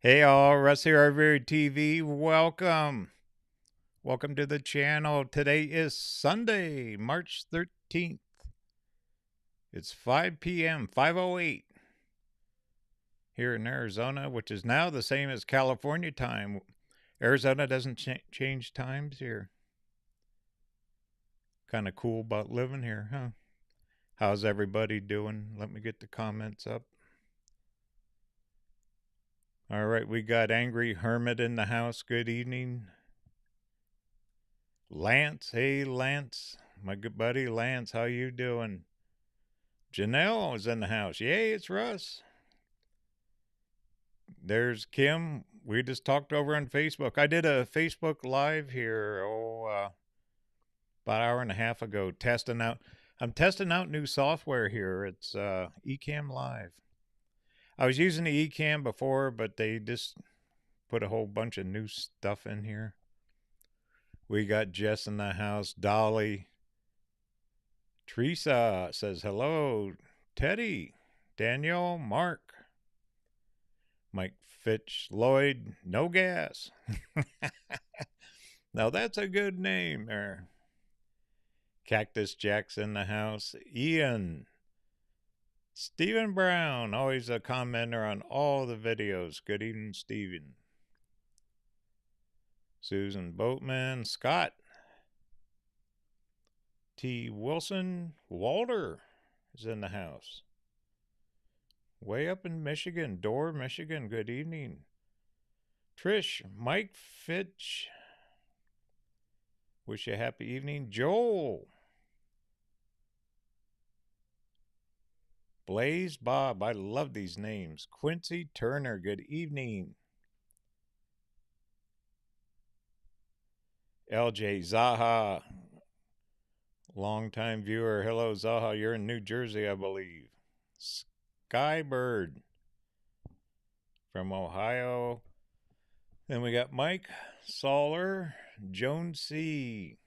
Hey all, Russ here, RVerTV. Welcome. Welcome to the channel. Today is Sunday, March 13th. It's 5 p.m., 5:08 here in Arizona, which is now the same as California time. Arizona doesn't change times here. Kind of cool about living here, huh? How's everybody doing? Let me get the comments up. All right, we got Angry Hermit in the house. Good evening. Lance, hey Lance, my good buddy Lance, how you doing? Janelle is in the house. Yay, it's Russ. There's Kim. We just talked over on Facebook. I did a Facebook Live here, about an hour and a half ago, testing out. I'm testing out new software here. It's Ecamm Live. I was using the Ecamm before, but they just put a whole bunch of new stuff in here. We got Jess in the house. Dolly. Teresa says hello. Teddy. Daniel. Mark. Mike Fitch Lloyd, no gas. Now that's a good name there. Cactus Jack's in the house. Ian. Stephen Brown, always a commenter on all the videos. Good evening, Stephen. Susan Boatman. Scott. T. Wilson. Walter is in the house. Way up in Michigan. Dorr, Michigan. Good evening. Trish. Mike Fitch. Wish you a happy evening. Joel. Blaze Bob. I love these names. Quincy Turner. Good evening. LJ Zaha. Longtime viewer. Hello, Zaha. You're in New Jersey, I believe. Skybird from Ohio. Then we got Mike Soller. Joan C.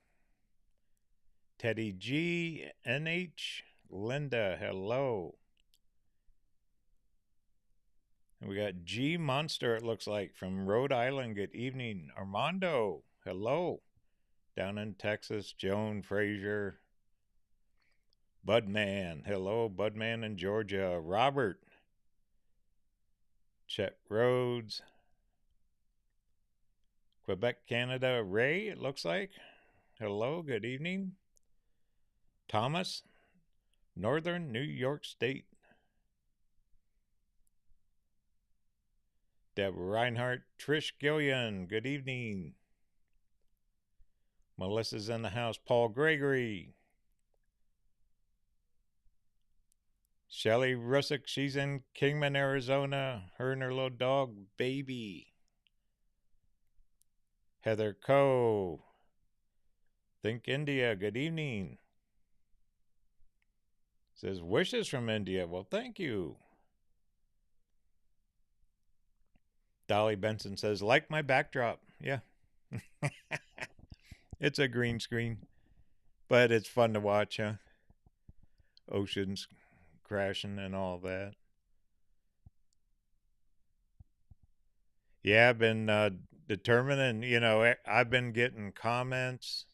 Teddy G. NH. Linda. Hello. And we got G Monster, it looks like, from Rhode Island. Good evening. Armando. Hello. Down in Texas. Joan Frazier. Budman. Hello, Budman in Georgia. Robert. Chet Rhodes. Quebec, Canada. Ray, it looks like. Hello, good evening. Thomas. Northern New York State. Deborah Reinhardt. Trish Gillian. Good evening. Melissa's in the house. Paul Gregory. Shelly Russick. She's in Kingman, Arizona. Her and her little dog, Baby. Heather Coe. Think India. Good evening. Says wishes from India. Well, thank you. Dolly Benson says, like my backdrop. Yeah. It's a green screen, but it's fun to watch, huh? Oceans crashing and all that. Yeah, I've been determining, I've been getting comments,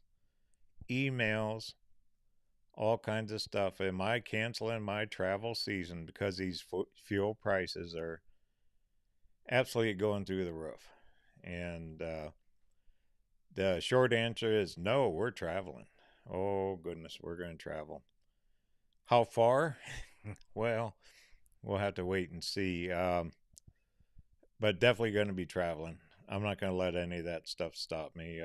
emails, all kinds of stuff. Am I canceling my travel season because these fuel prices are absolutely going through the roof? And the short answer is no, we're traveling. Oh, goodness, we're going to travel. How far? Well, we'll have to wait and see. But definitely going to be traveling. I'm not going to let any of that stuff stop me.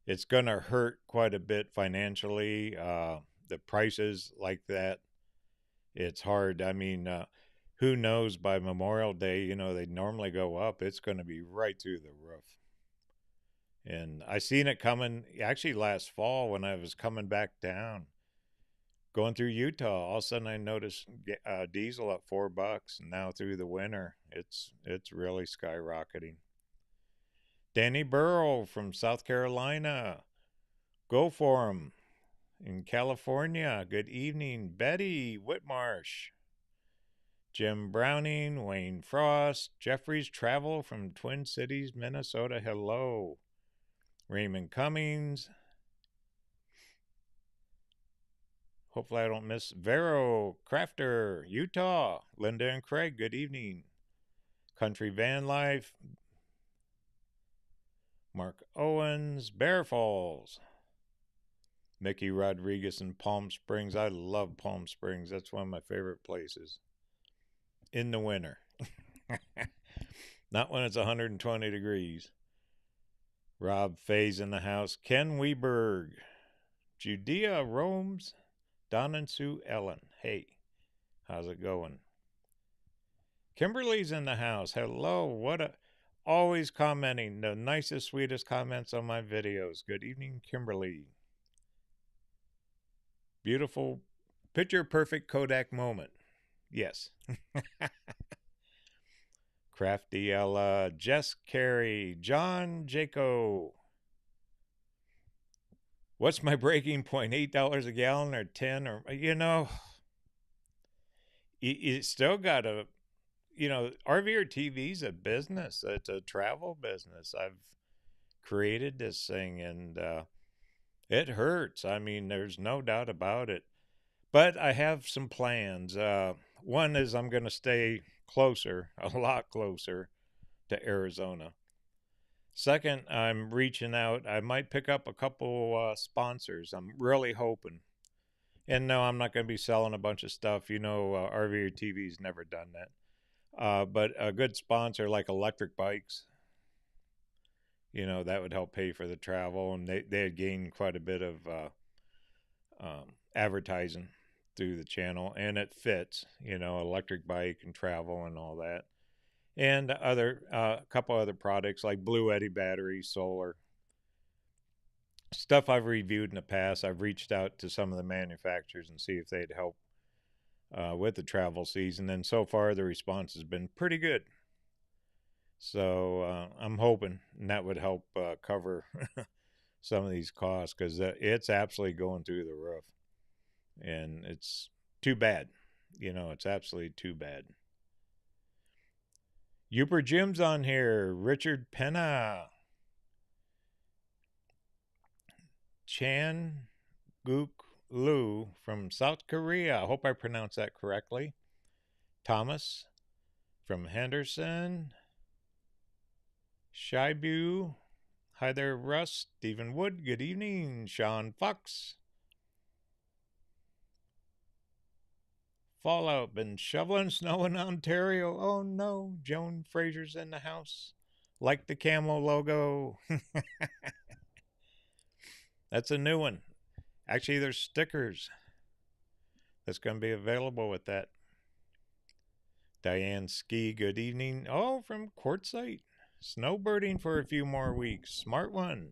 It's going to hurt quite a bit financially. The prices like that, it's hard. I mean, who knows by Memorial Day, they normally go up. It's going to be right through the roof. And I seen it coming actually last fall when I was coming back down, going through Utah. All of a sudden I noticed diesel at $4, and now through the winter, it's really skyrocketing. Danny Burrow from South Carolina. Go for him. In California. Good evening. Betty Whitmarsh. Jim Browning, Wayne Frost, Jeffrey's Travel from Twin Cities, Minnesota. Hello. Raymond Cummings. Hopefully I don't miss Vero Crafter, Utah. Linda and Craig, good evening. Country Van Life. Mark Owens, Bear Falls. Mickey Rodriguez in Palm Springs. I love Palm Springs. That's one of my favorite places. In the winter. Not when it's 120 degrees. Rob Faye's in the house. Ken Weberg. Judea Romes. Don and Sue Ellen. Hey, how's it going? Kimberly's in the house. Hello. What a... Always commenting. The nicest, sweetest comments on my videos. Good evening, Kimberly. Beautiful, picture perfect Kodak moment. Yes. Crafty Ella, Jess Carey, John Jaco. What's my breaking point? $8 a gallon or 10 or, you know, you still got to, you know, RVerTV's a business. It's a travel business. I've created this thing and it hurts. I mean, there's no doubt about it. But I have some plans. One is I'm going to stay closer, a lot closer to Arizona. Second, I'm reaching out. I might pick up a couple sponsors. I'm really hoping. And no, I'm not going to be selling a bunch of stuff. You know, RVerTV's never done that. But a good sponsor like electric bikes, you know, that would help pay for the travel. And they had gained quite a bit of advertising through the channel. And it fits, you know, electric bike and travel and all that. And a couple other products like Blue Eddy batteries, solar. Stuff I've reviewed in the past. I've reached out to some of the manufacturers and see if they'd help with the travel season. And so far, the response has been pretty good. So I'm hoping that would help cover some of these costs because it's absolutely going through the roof. And it's too bad. You know, it's absolutely too bad. Uper Jim's on here. Richard Penna. Chan Gook Lu from South Korea. I hope I pronounced that correctly. Thomas from Henderson. Shibu. Hi there, Russ. Stephen Wood. Good evening. Sean Fox. Fallout. Been shoveling snow in Ontario. Oh no. Joan Fraser's in the house. Like the camo logo. That's a new one. Actually, there's stickers that's going to be available with that. Diane Ski, good evening. Oh, from Quartzsite. Snowbirding for a few more weeks. Smart one.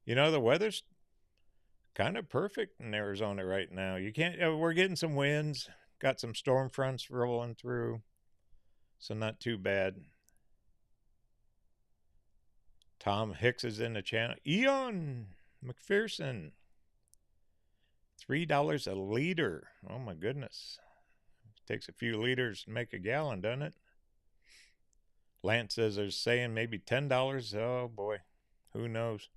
You know, the weather's kind of perfect in Arizona right now. You can't, we're getting some winds. Got some storm fronts rolling through. So not too bad. Tom Hicks is in the channel. Eon McPherson. $3 a liter. Oh my goodness. Takes a few liters to make a gallon, doesn't it? Lance says they're saying maybe $10. Oh boy. Who knows?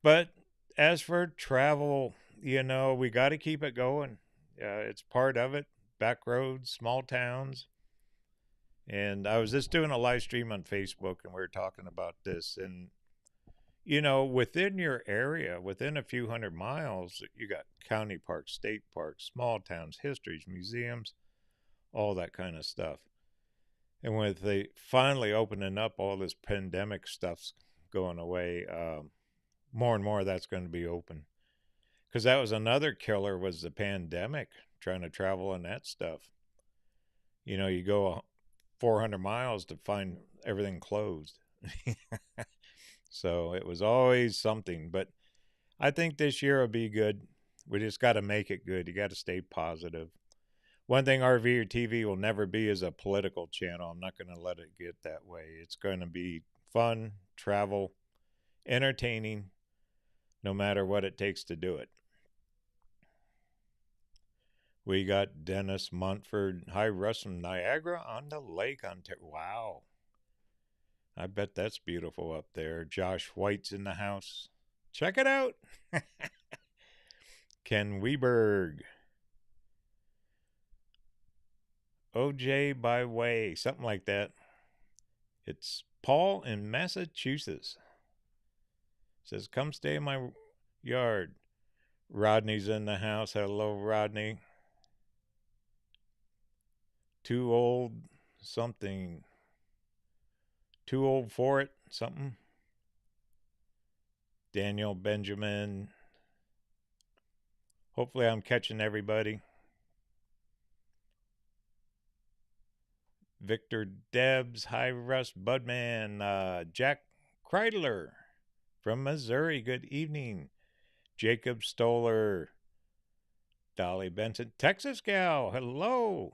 But as for travel, you know, we got to keep it going. It's part of it. Back roads, small towns. And I was just doing a live stream on Facebook and we were talking about this. And, you know, within your area, within a few hundred miles, you got county parks, state parks, small towns, histories, museums, all that kind of stuff. And with the finally opening up, all this pandemic stuff's going away, more and more of that's going to be open. Because that was another killer, was the pandemic, trying to travel and that stuff. You know, you go 400 miles to find everything closed. So it was always something. But I think this year will be good. We just got to make it good. You got to stay positive. One thing RVerTV will never be is a political channel. I'm not going to let it get that way. It's going to be fun, travel, entertaining, no matter what it takes to do it. We got Dennis Montford. Hi, Russ from Niagara on the Lake, Ontario. Wow. I bet that's beautiful up there. Josh White's in the house. Check it out. Ken Weberg. OJ by way. Something like that. It's Paul in Massachusetts. Says, come stay in my yard. Rodney's in the house. Hello, Rodney. Too old something. Too old for it something. Daniel Benjamin. Hopefully I'm catching everybody. Victor Debs. Hi, Russ Budman. Jack Kreidler from Missouri. Good evening. Jacob Stoller. Dolly Benson. Texas gal. Hello.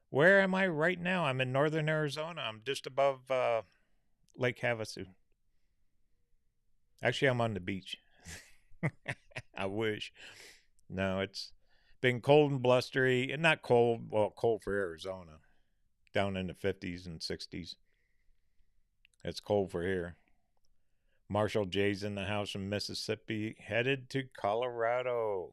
Where am I right now? I'm in northern Arizona. I'm just above Lake Havasu. Actually, I'm on the beach. I wish. No, it's been cold and blustery. And not cold, well, cold for Arizona. Down in the 50s and 60s. It's cold for here. Marshall J's in the house from Mississippi. Headed to Colorado.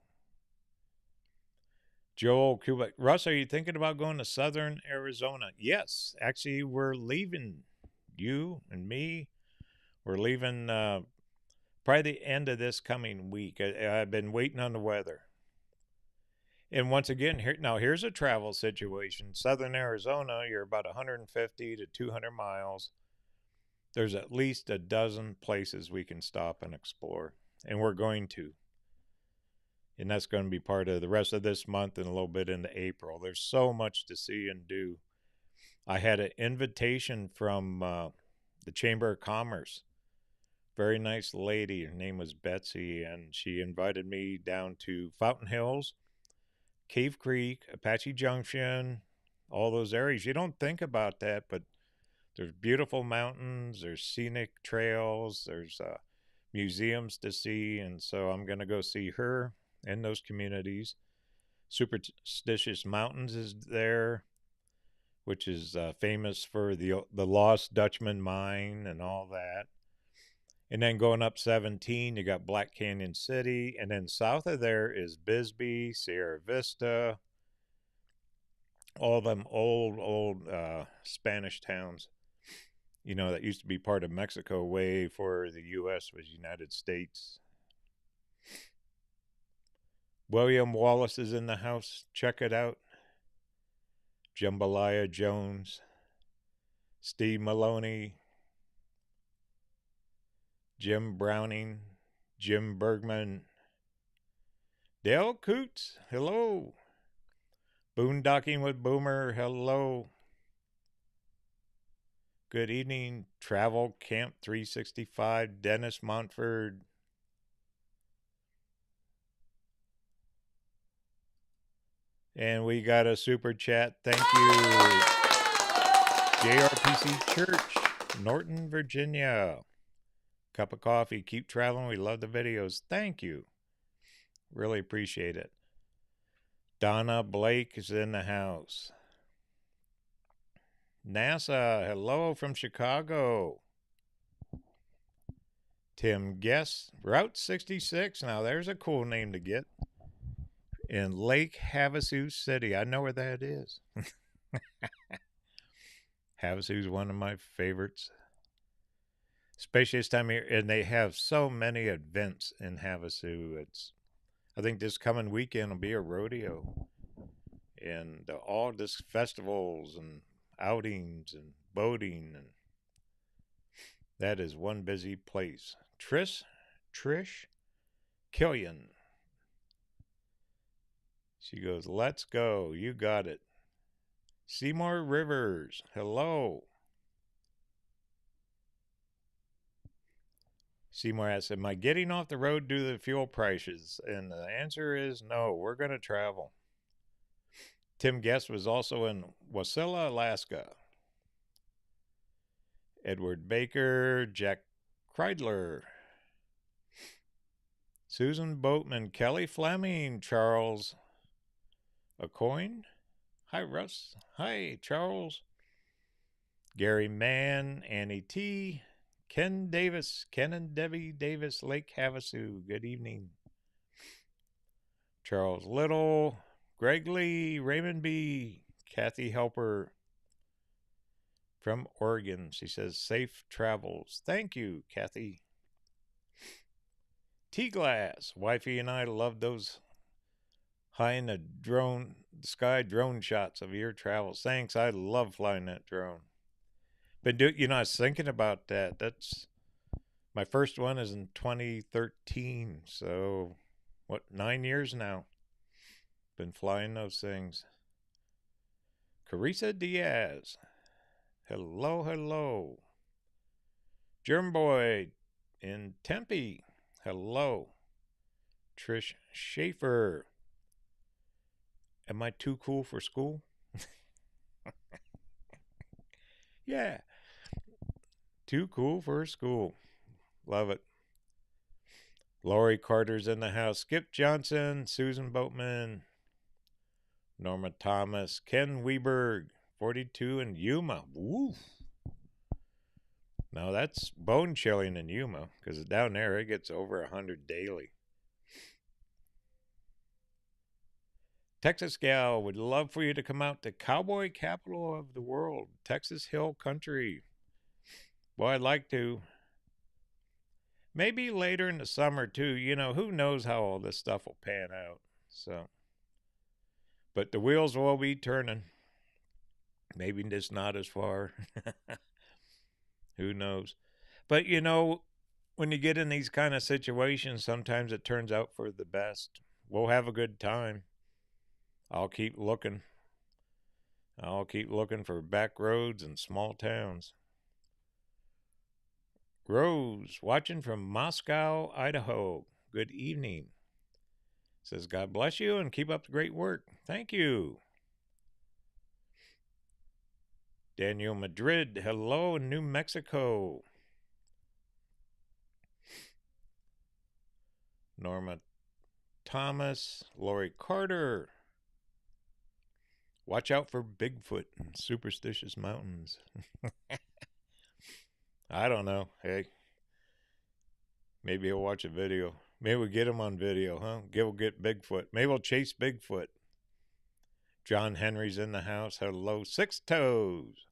Joel Kubek. Russ, are you thinking about going to southern Arizona? Yes. Actually, we're leaving. You and me. We're leaving probably the end of this coming week. I've been waiting on the weather. And once again, here's a travel situation. Southern Arizona, you're about 150 to 200 miles. There's at least a dozen places we can stop and explore. And we're going to. And that's going to be part of the rest of this month and a little bit into April. There's so much to see and do. I had an invitation from the Chamber of Commerce. Very nice lady. Her name was Betsy, and she invited me down to Fountain Hills, Cave Creek, Apache Junction, all those areas. You don't think about that, but there's beautiful mountains, there's scenic trails, there's museums to see, and so I'm going to go see her in those communities. Superstitious Mountains is there, which is famous for the Lost Dutchman mine and all that. And then going up 17, you got Black Canyon City. And then south of there is Bisbee, Sierra Vista, all them old Spanish towns, you know, that used to be part of Mexico way before the U.S. was United States. William Wallace is in the house. Check it out. Jambalaya Jones, Steve Maloney, Jim Browning, Jim Bergman, Dale Coots, hello. Boondocking with Boomer, hello. Good evening. Travel Camp 365, Dennis Montford. And we got a super chat. Thank you. JRPC Church, Norton, Virginia. Cup of coffee. Keep traveling. We love the videos. Thank you. Really appreciate it. Donna Blake is in the house. NASA, hello from Chicago. Tim Guest, Route 66. Now there's a cool name to get. In Lake Havasu City. I know where that is. Havasu is one of my favorites. Especially this time of year. And they have so many events in Havasu. I think this coming weekend will be a rodeo. And all this festivals and outings and boating. And that is one busy place. Trish Killian. She goes, let's go. You got it. Seymour Rivers. Hello. Seymour asks, am I getting off the road due to the fuel prices? And the answer is no. We're going to travel. Tim Guest was also in Wasilla, Alaska. Edward Baker. Jack Kreidler. Susan Boatman. Kelly Fleming. Charles A coin? Hi, Russ. Hi, Charles. Gary Mann, Annie T. Ken Davis, Ken and Debbie Davis, Lake Havasu. Good evening. Charles Little, Greg Lee, Raymond B. Kathy Helper from Oregon. She says, safe travels. Thank you, Kathy. T-Glass. Wifey and I love those high in the sky drone shots of your travels. Thanks. I love flying that drone. But I was thinking about that. That's my first one is in 2013. So, 9 years now? Been flying those things. Carissa Diaz. Hello, hello. Germ Boy in Tempe. Hello. Trish Schaefer. Am I too cool for school? Yeah. Too cool for school. Love it. Lori Carter's in the house. Skip Johnson, Susan Boatman, Norma Thomas, Ken Weberg, 42 in Yuma. Woo. Now that's bone chilling in Yuma because down there it gets over 100 daily. Texas Gal would love for you to come out to Cowboy Capital of the World, Texas Hill Country. Boy, I'd like to. Maybe later in the summer too. Who knows how all this stuff will pan out. So, but the wheels will be turning. Maybe just not as far. Who knows? But when you get in these kind of situations, sometimes it turns out for the best. We'll have a good time. I'll keep looking. I'll keep looking for back roads and small towns. Rose, watching from Moscow, Idaho. Good evening. Says, God bless you and keep up the great work. Thank you. Daniel Madrid, hello in New Mexico. Norma Thomas, Lori Carter. Watch out for Bigfoot and superstitious mountains. I don't know. Hey, maybe I'll watch a video. Maybe we'll get him on video, huh? We'll get Bigfoot. Maybe we'll chase Bigfoot. John Henry's in the house. Hello, Six Toes.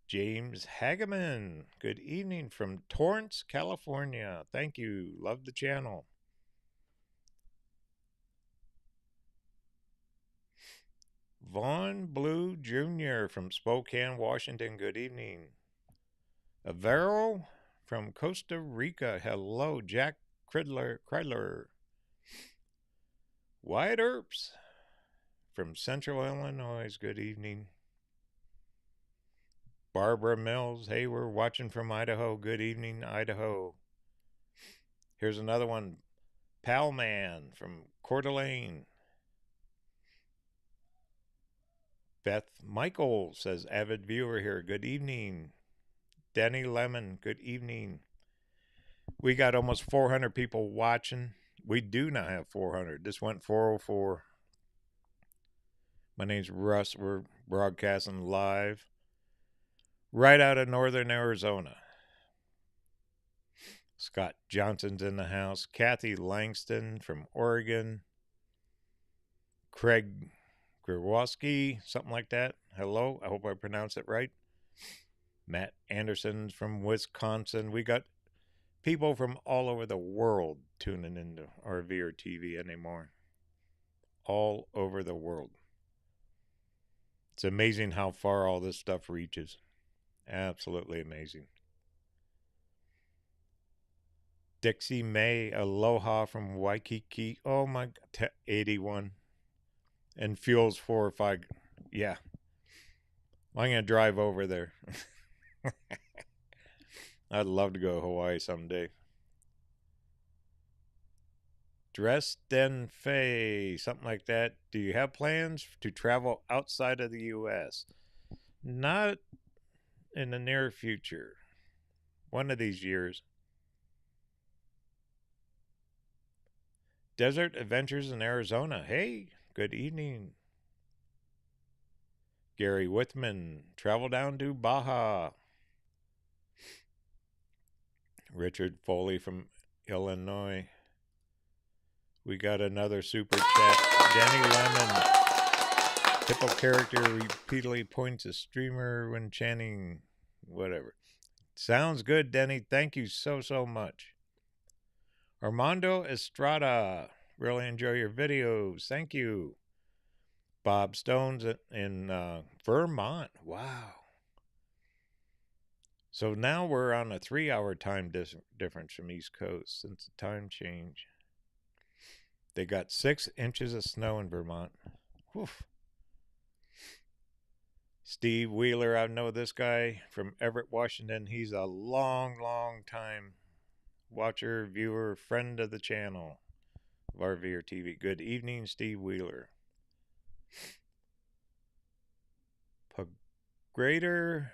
James Hageman. Good evening from Torrance, California. Thank you. Love the channel. Vaughn Blue Jr. from Spokane, Washington. Good evening. Avero from Costa Rica. Hello, Jack Kreidler. Wyatt Earps from Central Illinois. Good evening. Barbara Mills. Hey, we're watching from Idaho. Good evening, Idaho. Here's another one. Palman from Coeur d'Alene. Beth Michael says, avid viewer here. Good evening. Denny Lemon, good evening. We got almost 400 people watching. We do not have 400. This went 404. My name's Russ. We're broadcasting live right out of northern Arizona. Scott Johnson's in the house. Kathy Langston from Oregon. Craig Grwoski, something like that. Hello, I hope I pronounced it right. Matt Anderson's from Wisconsin. We got people from all over the world tuning into RVerTV anymore. All over the world. It's amazing how far all this stuff reaches. Absolutely amazing. Dixie May, aloha from Waikiki. Oh my God, 81. And fuel's 4 or 5. Yeah. I'm going to drive over there. I'd love to go to Hawaii someday. Dresden Faye, something like that. Do you have plans to travel outside of the U.S.? Not in the near future. One of these years. Desert Adventures in Arizona. Hey, good evening. Gary Whitman, travel down to Baja. Richard Foley from Illinois. We got another super chat. Denny Lemon. Hippo character repeatedly points a streamer when chanting whatever. Sounds good, Denny. Thank you so much. Armando Estrada. Really enjoy your videos. Thank you. Bob Stones in Vermont. Wow. So now we're on a 3-hour time difference from East Coast since the time change. They got 6 inches of snow in Vermont. Woof. Steve Wheeler, I know this guy from Everett, Washington. He's a long time watcher, viewer, friend of the channel of RVerTV. Good evening, Steve Wheeler. Greater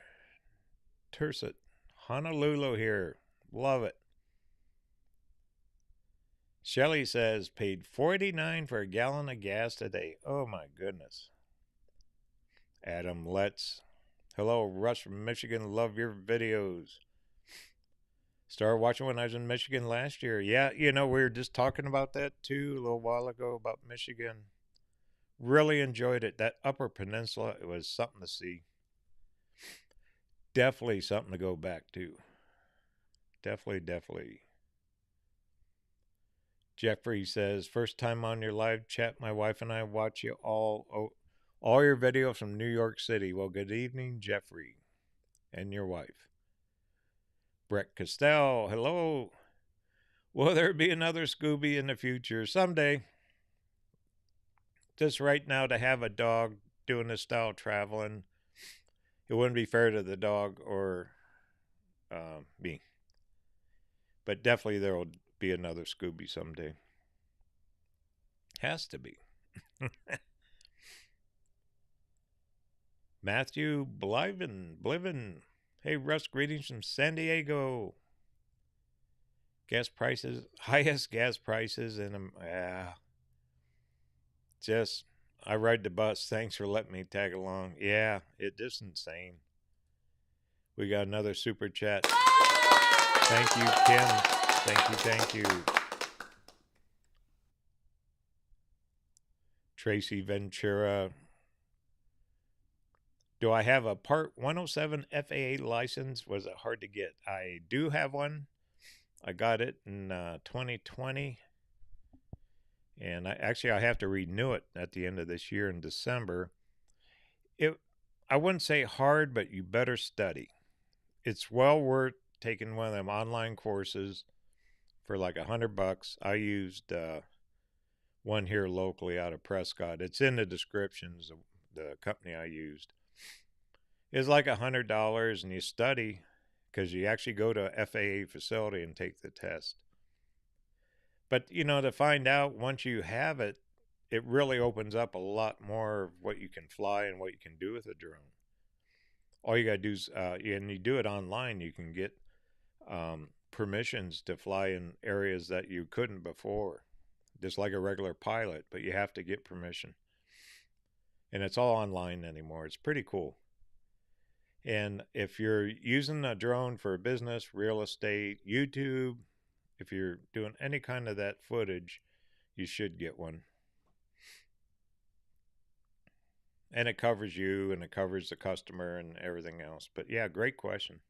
Tercet, Honolulu here. Love it. Shelly says, paid $4.89 for a gallon of gas today. Oh my goodness. Adam Letts. Hello, Russ from Michigan. Love your videos. Started watching when I was in Michigan last year. Yeah, we were just talking about that too a little while ago about Michigan. Really enjoyed it. That Upper Peninsula, it was something to see. Definitely something to go back to. Definitely. Jeffrey says, first time on your live chat. My wife and I watch you all your videos from New York City. Well, good evening, Jeffrey, and your wife. Brett Costell, hello. Will there be another Scooby in the future? Someday. Just right now, to have a dog doing this style traveling, it wouldn't be fair to the dog or me. But definitely there will be another Scooby someday. Has to be. Matthew Bliven. Hey, Russ, greetings from San Diego. Gas prices, highest gas prices in just, I ride the bus. Thanks for letting me tag along. Yeah, it's just insane. We got another super chat. Thank you, Kim. Thank you. Tracy Ventura. Do I have a Part 107 FAA license? Was it hard to get? I do have one. I got it in 2020. And I have to renew it at the end of this year in December. I wouldn't say hard, but you better study. It's well worth taking one of them online courses for like $100. I used one here locally out of Prescott. It's in the descriptions of the company I used. It's like $100, and you study because you actually go to a FAA facility and take the test. But, to find out once you have it, it really opens up a lot more of what you can fly and what you can do with a drone. All you got to do is, and you do it online, you can get permissions to fly in areas that you couldn't before, just like a regular pilot, but you have to get permission. And it's all online anymore. It's pretty cool. And if you're using a drone for business, real estate, YouTube, if you're doing any kind of that footage, you should get one. And it covers you and it covers the customer and everything else. But yeah, great question.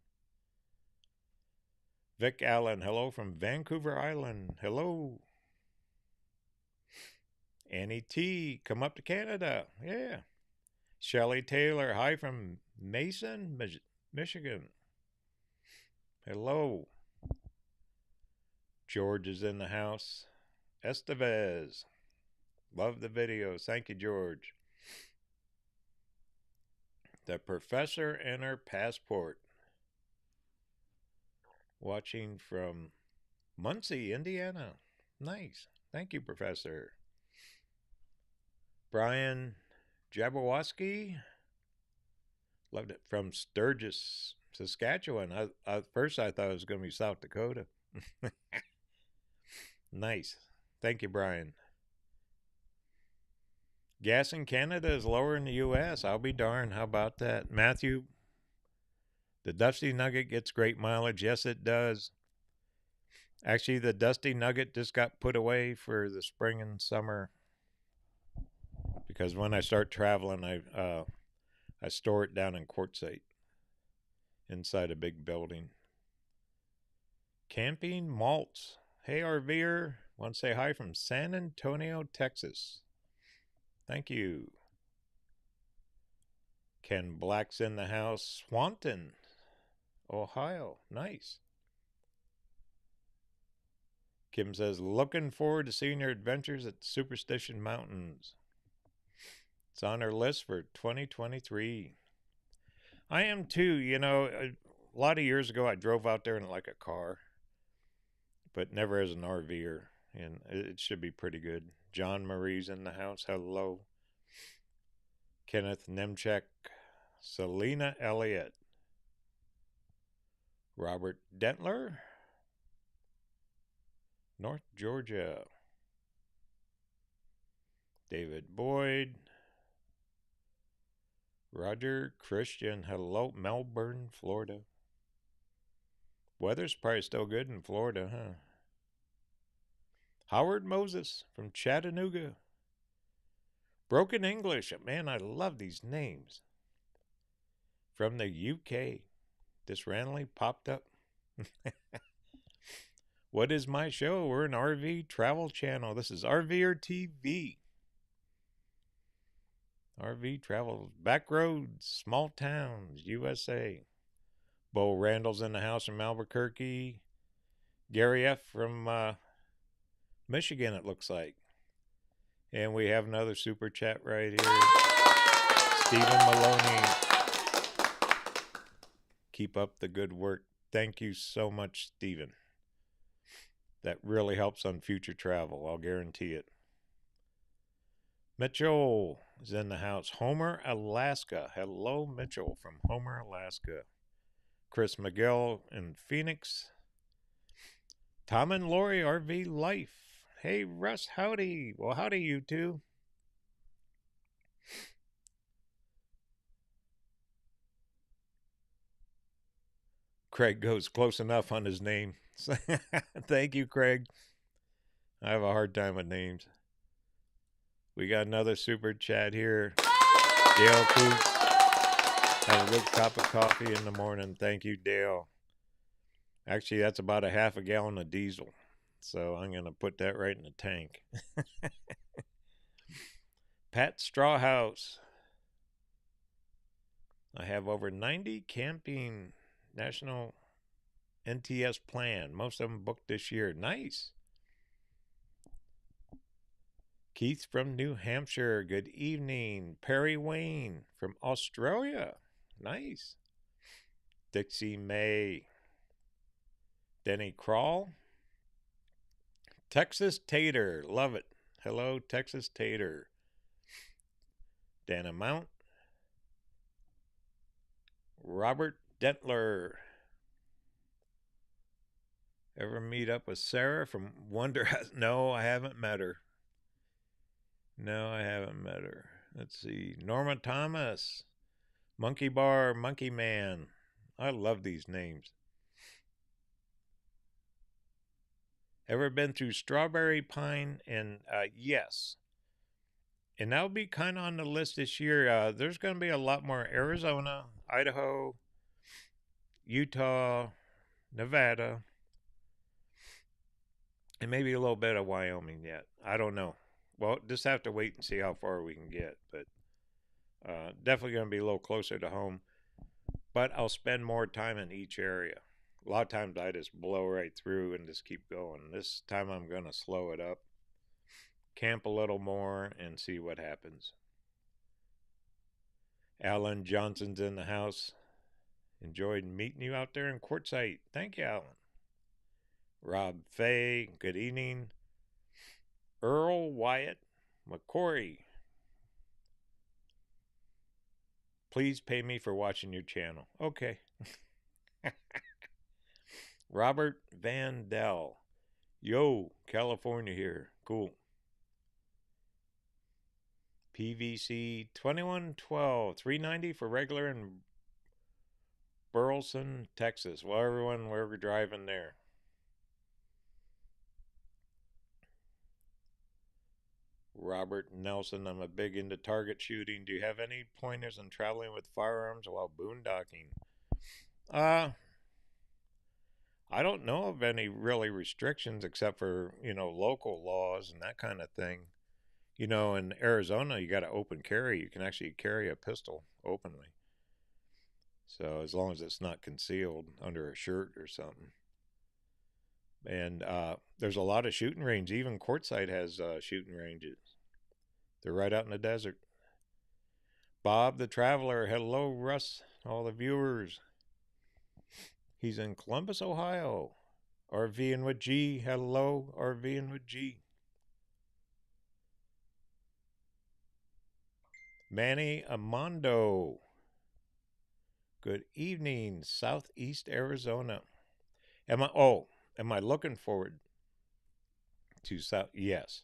Vic Allen, hello from Vancouver Island. Hello. Annie T, come up to Canada. Yeah. Shelly Taylor, hi from Mason, Michigan. Hello. George is in the house. Estevez. Love the videos. Thank you, George. The Professor and Her Passport. Watching from Muncie, Indiana. Nice. Thank you, Professor. Brian Jabowaski. Loved it. From Sturgis, Saskatchewan. At first I thought it was going to be South Dakota. Nice. Thank you, Brian. Gas in Canada is lower in the U.S. I'll be darned. How about that? Matthew, the Dusty Nugget gets great mileage. Yes, it does. Actually, the Dusty Nugget just got put away for the spring and summer because when I start traveling, I store it down in quartzite inside a big building. Camping Malts. Hey, RVer. Want to say hi from San Antonio, Texas. Thank you. Ken Black's in the house. Swanton, Ohio. Nice. Kim says, looking forward to seeing your adventures at Superstition Mountains. It's on our list for 2023. I am too. You know, a lot of years ago, I drove out there in like a car, but never as an RVer. And it should be pretty good. John Marie's in the house. Hello. Kenneth Nemchek. Selena Elliott. Robert Dentler. North Georgia. David Boyd. Roger Christian. Hello. Melbourne, Florida. Weather's probably still good in Florida, huh? Howard Moses from Chattanooga. Broken English. Man, I love these names. From the UK. This randomly popped up. What is my show? We're an RV travel channel. This is RVerTV. RV travel. Back roads. Small towns. USA. Bo Randall's in the house from Albuquerque. Gary F. from Michigan, it looks like. And we have another super chat right here. Stephen Maloney. Keep up the good work. Thank you so much, Stephen. That really helps on future travel. I'll guarantee it. Mitchell is in the house. Homer, Alaska. Hello, Mitchell from Homer, Alaska. Chris McGill in Phoenix. Tom and Lori, RV Life. Hey, Russ, howdy. Well, howdy, you two. Craig goes close enough on his name. Thank you, Craig. I have a hard time with names. We got another super chat here. Dale Coots. Have a good cup of coffee in the morning. Thank you, Dale. Actually, that's about a half a gallon of diesel. So I'm going to put that right in the tank. Pat Strawhouse. I have over 90 camping national NTS plan. Most of them booked this year. Nice. Keith from New Hampshire. Good evening. Perry Wayne from Australia. Nice. Dixie May. Denny Crawl. Texas Tater. Love it. Hello, Texas Tater. Dana Mount. Robert Dentler. Ever meet up with Sarah from Wonder? No, I haven't met her. No, I haven't met her. Let's see. Norma Thomas. Monkey Bar, Monkey Man. I love these names. Ever been through Strawberry Pine? And yes. And that'll be kind of on the list this year. There's going to be a lot more Arizona, Idaho, Utah, Nevada, and maybe a little bit of Wyoming yet. I don't know. Well, just have to wait and see how far we can get. But definitely going to be a little closer to home. But I'll spend more time in each area. A lot of times I just blow right through and just keep going. This time I'm going to slow it up, camp a little more, and see what happens. Alan Johnson's in the house. Enjoyed meeting you out there in Quartzsite. Thank you, Alan. Rob Fay, good evening. Earl Wyatt McCory. Please pay me for watching your channel. Okay. Robert Van Dell. Yo, California here. Cool. PVC 2112, 390 for regular in Burleson, Texas. Well, everyone, we're driving there. Robert Nelson, I'm a big into target shooting. Do you have any pointers on traveling with firearms while boondocking? Uh, I don't know of any really restrictions except for, local laws and that kind of thing. In Arizona, you got to open carry. You can actually carry a pistol openly. So as long as it's not concealed under a shirt or something. And there's a lot of shooting ranges. Even Quartzsite has shooting ranges. They're right out in the desert. Bob the Traveler. Hello, Russ. All the viewers. He's in Columbus, Ohio. RVing with G. Hello, RVing with G. Manny Amando. Good evening, Southeast Arizona. Am I looking forward to South? Yes.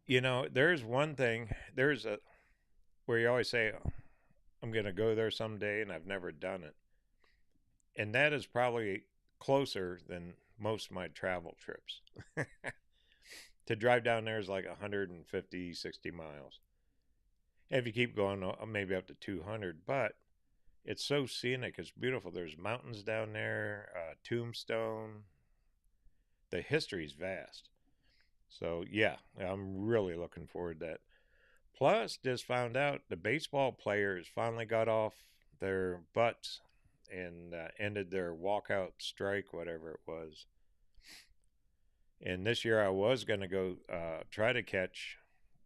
There's one thing. There's a where you always say, I'm going to go there someday, and I've never done it. And that is probably closer than most of my travel trips. To drive down there is like 150, 60 miles. If you keep going, maybe up to 200. But it's so scenic. It's beautiful. There's mountains down there, Tombstone. The history's vast. So, yeah, I'm really looking forward to that. Plus, just found out the baseball players finally got off their butts and ended their walkout strike, whatever it was. And this year I was going to go try to catch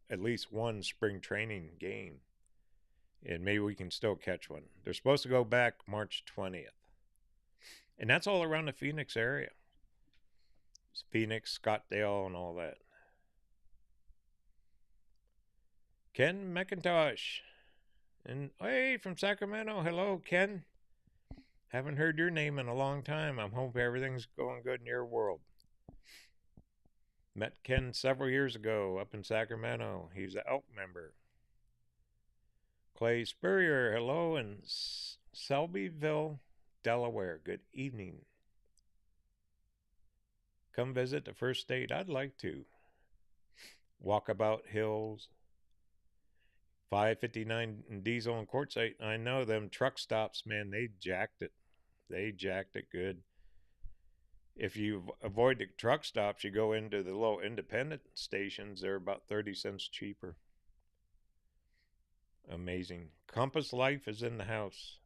at least one spring training game. And maybe we can still catch one. They're supposed to go back March 20th. And that's all around the Phoenix area. It's Phoenix, Scottsdale, and all that. Ken McIntosh. And hey, from Sacramento. Hello, Ken. Haven't heard your name in a long time. I hope everything's going good in your world. Met Ken several years ago up in Sacramento. He's an Elk member. Clay Spurrier, hello, in Selbyville, Delaware. Good evening. Come visit the first state. I'd like to. Walkabout Hills. 559 diesel and Quartzsite. I know them truck stops, man, they jacked it. They jacked it good. If you avoid the truck stops, you go into the little independent stations. They're about 30 cents cheaper. Amazing. Compass Life is in the house.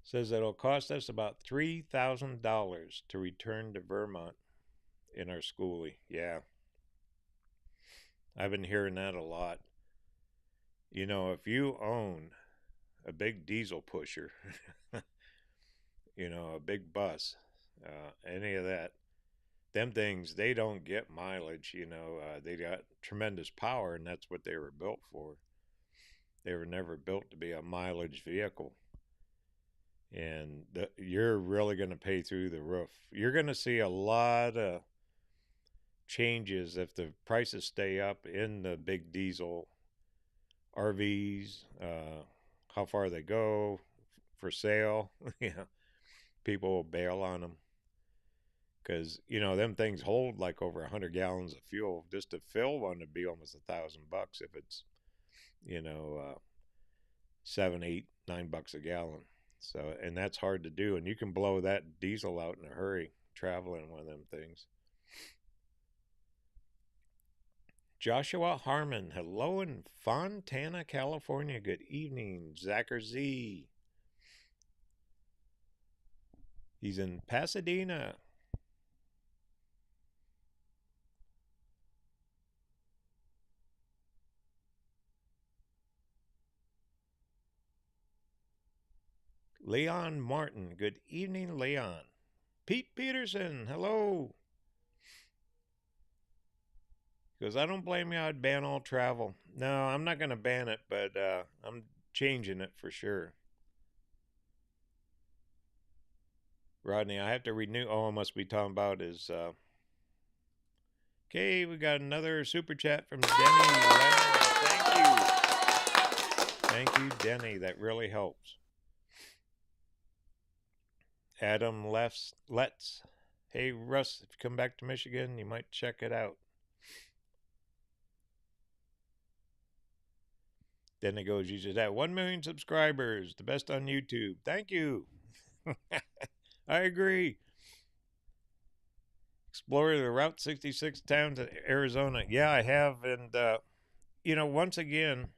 Says it'll cost us about $3,000 to return to Vermont in our schoolie. Yeah. I've been hearing that a lot. If you own a big diesel pusher, a big bus, any of that, them things, they don't get mileage. They got tremendous power, and that's what they were built for. They were never built to be a mileage vehicle. And you're really going to pay through the roof. You're going to see a lot of changes if the prices stay up in the big diesel RVs, how far they go for sale. People will bail on them because them things hold like over 100 gallons of fuel. Just to fill one would be almost $1,000 if it's $7, $8, $9 a gallon. So, and that's hard to do, and you can blow that diesel out in a hurry traveling one of them things. Joshua Harmon, hello in Fontana, California. Good evening. Zachar Z. He's in Pasadena. Leon Martin. Good evening, Leon. Pete Peterson, hello. Because I don't blame you, I'd ban all travel. No, I'm not going to ban it, but I'm changing it for sure. Rodney, I have to renew. Oh, I must be talking about is. Okay, we got another super chat from Denny Leonard. Thank you. Thank you, Denny. That really helps. Adam Let's. Hey, Russ, if you come back to Michigan, you might check it out. Then it goes, you should have 1 million subscribers, the best on YouTube. Thank you. I agree. Explore the Route 66 towns in Arizona. Yeah, I have. And, once again,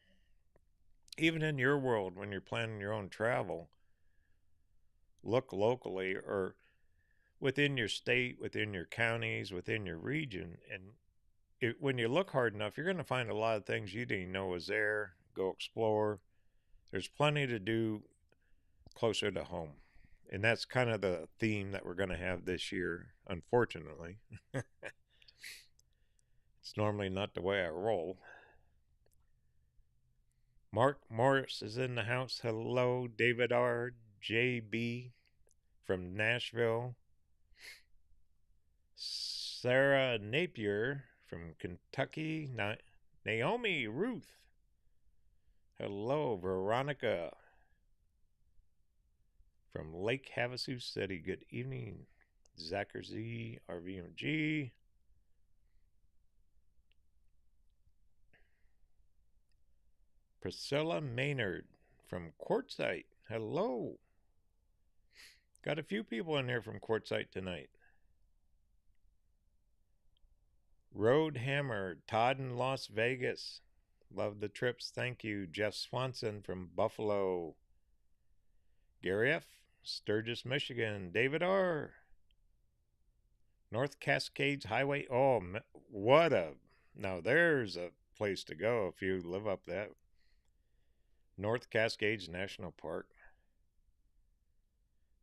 even in your world, when you're planning your own travel, look locally or within your state, within your counties, within your region. And when you look hard enough, you're going to find a lot of things you didn't know was there. Go explore. There's plenty to do closer to home. And that's kind of the theme that we're going to have this year, unfortunately. It's normally not the way I roll. Mark Morris is in the house. Hello, David R. JB from Nashville. Sarah Napier from Kentucky. Naomi Ruth. Hello, Veronica from Lake Havasu City. Good evening. Zachary Z, RVMG. Priscilla Maynard from Quartzsite. Hello. Got a few people in here from Quartzsite tonight. Road Hammer, Todd in Las Vegas. Love the trips. Thank you. Jeff Swanson from Buffalo. Gary F., Sturgis, Michigan. David R., North Cascades Highway. Oh, now there's a place to go if you live up that. North Cascades National Park.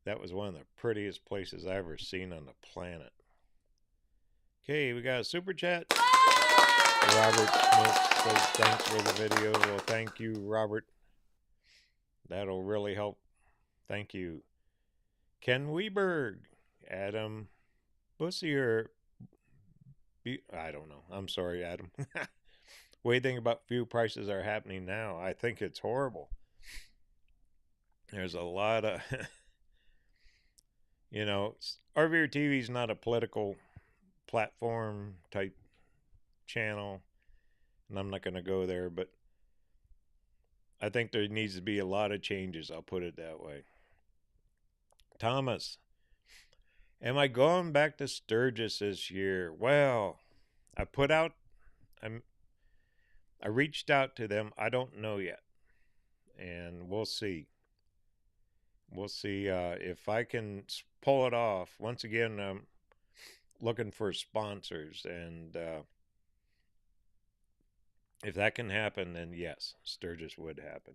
That was one of the prettiest places I've ever seen on the planet. Okay, we got a super chat. Robert Smith says thanks for the video. Well, thank you, Robert. That'll really help. Thank you. Ken Weberg, Adam Bussier. I don't know. I'm sorry, Adam. What do you think about fuel prices are happening now? I think it's horrible. There's a lot of, RVerTV is not a political platform type channel, and I'm not going to go there, but I think there needs to be a lot of changes. I'll put it that way. Thomas, am I going back to Sturgis this year? Well, I reached out to them. I don't know yet, and we'll see. We'll see if I can pull it off. Once again, I'm looking for sponsors, and if that can happen, then yes, Sturgis would happen.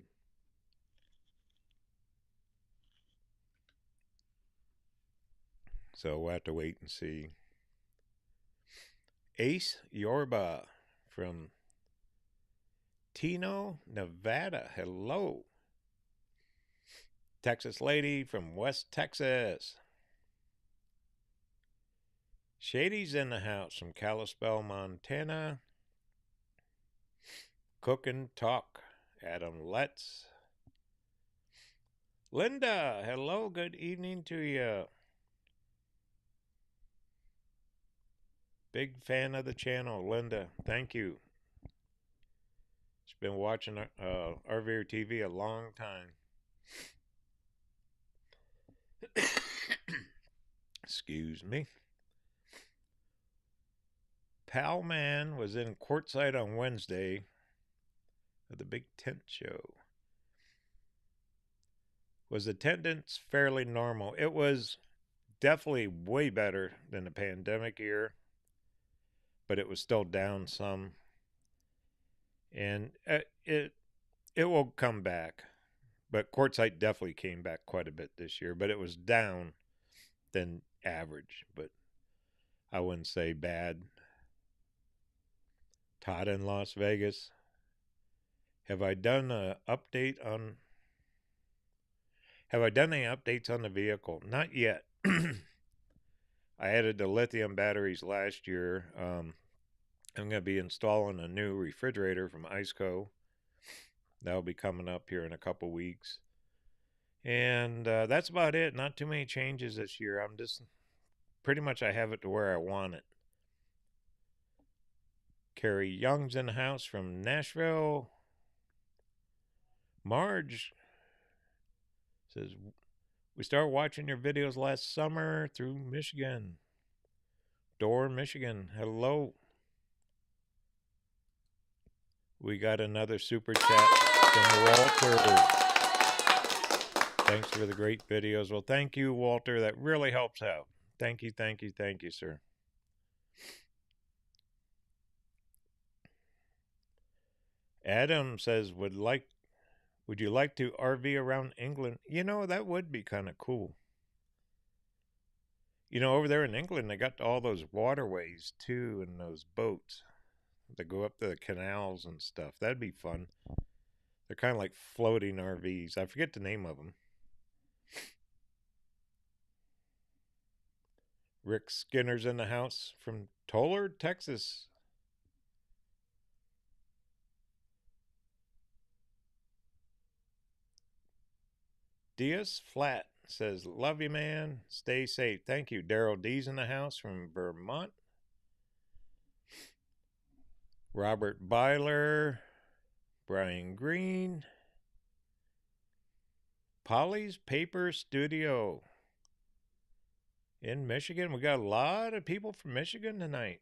So we'll have to wait and see. Ace Yorba from Tino, Nevada. Hello. Texas Lady from West Texas. Shady's in the house from Kalispell, Montana. Cook and Talk. Adam Letts. Linda, hello. Good evening to you. Big fan of the channel, Linda. Thank you. She's been watching RVerTV a long time. Excuse me. Pal Man was in Quartzsite on Wednesday of the big tent show. Was attendance fairly normal? It was definitely way better than the pandemic year, but it was still down some. And it will come back. But Quartzsite definitely came back quite a bit this year, but it was down than average, but I wouldn't say bad. Todd in Las Vegas. Have I done any updates on the vehicle? Not yet. I added the lithium batteries last year. I'm going to be installing a new refrigerator from IceCo. That'll be coming up here in a couple weeks. And that's about it. Not too many changes this year. I'm just pretty much I have it to where I want it. Carrie Young's in the house from Nashville. Marge says, we started watching your videos last summer through Michigan. Door, Michigan. Hello. We got another super chat from Walter. Thanks for the great videos. Well, thank you, Walter. That really helps out. Thank you, thank you, thank you, sir. Adam says, would you like to RV around England? You know, that would be kind of cool. You know, over there in England, they got all those waterways too, and those boats that go up the canals and stuff. That'd be fun. They're kind of like floating RVs. I forget the name of them. Rick Skinner's in the house from Toller, Texas. Diaz Flat says, love you, man. Stay safe. Thank you. Daryl D's in the house from Vermont. Robert Byler. Brian Green. Polly's Paper Studio in Michigan. We got a lot of people from Michigan tonight.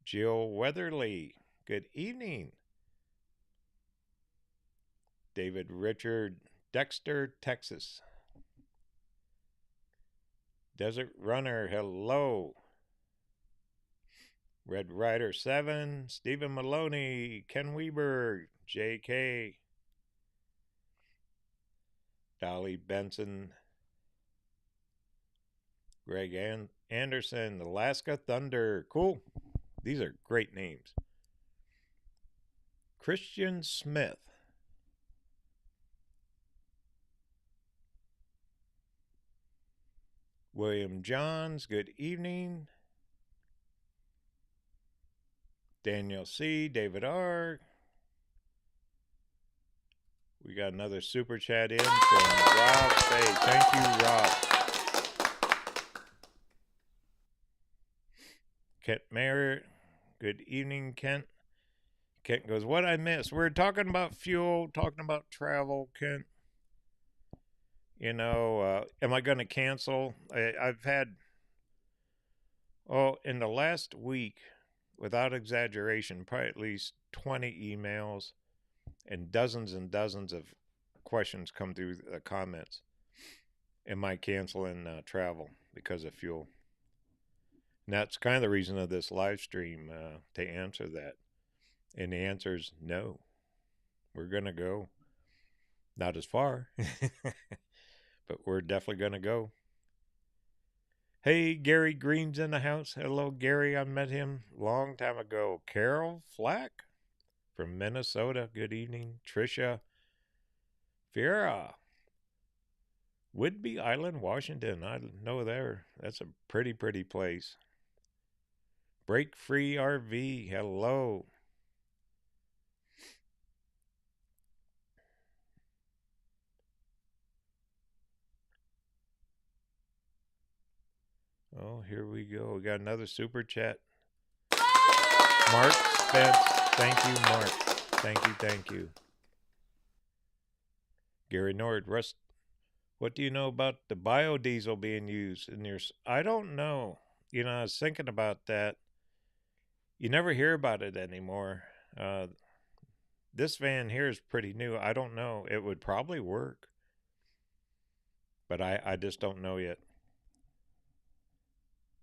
Jill Weatherly. Good evening. David Richard, Dexter, Texas. Desert Runner, hello. Red Rider 7, Stephen Maloney, Ken Weber, JK, Dolly Benson, Greg Anderson, Alaska Thunder. Cool. These are great names. Christian Smith. William Johns, good evening. Daniel C., David R. We got another super chat in from Rob Fay. Thank you, Rob. Kent Mayer, good evening, Kent. Kent goes, what I missed? We're talking about fuel, talking about travel, Kent. You know, am I going to cancel? I've had, in the last week, without exaggeration, probably at least 20 emails and dozens of questions come through the comments. Am I canceling travel because of fuel? And that's kind of the reason of this live stream, to answer that. And the answer is no. We're going to go. Not as far, but we're definitely going to go. Hey, Gary Green's in the house. Hello, Gary. I met him a long time ago. Carol Flack from Minnesota. Good evening. Tricia Fiera. Whidbey Island, Washington. I know there. That's a pretty place. Break Free RV. Hello. Oh, here we go. We got another super chat. Mark Spence. Thank you, Mark. Thank you. Gary Nord. Russ, what do you know about the biodiesel being used in your... I don't know. You know, I was thinking about that. You never hear about it anymore. This van here is pretty new. I don't know. It would probably work. But I just don't know yet.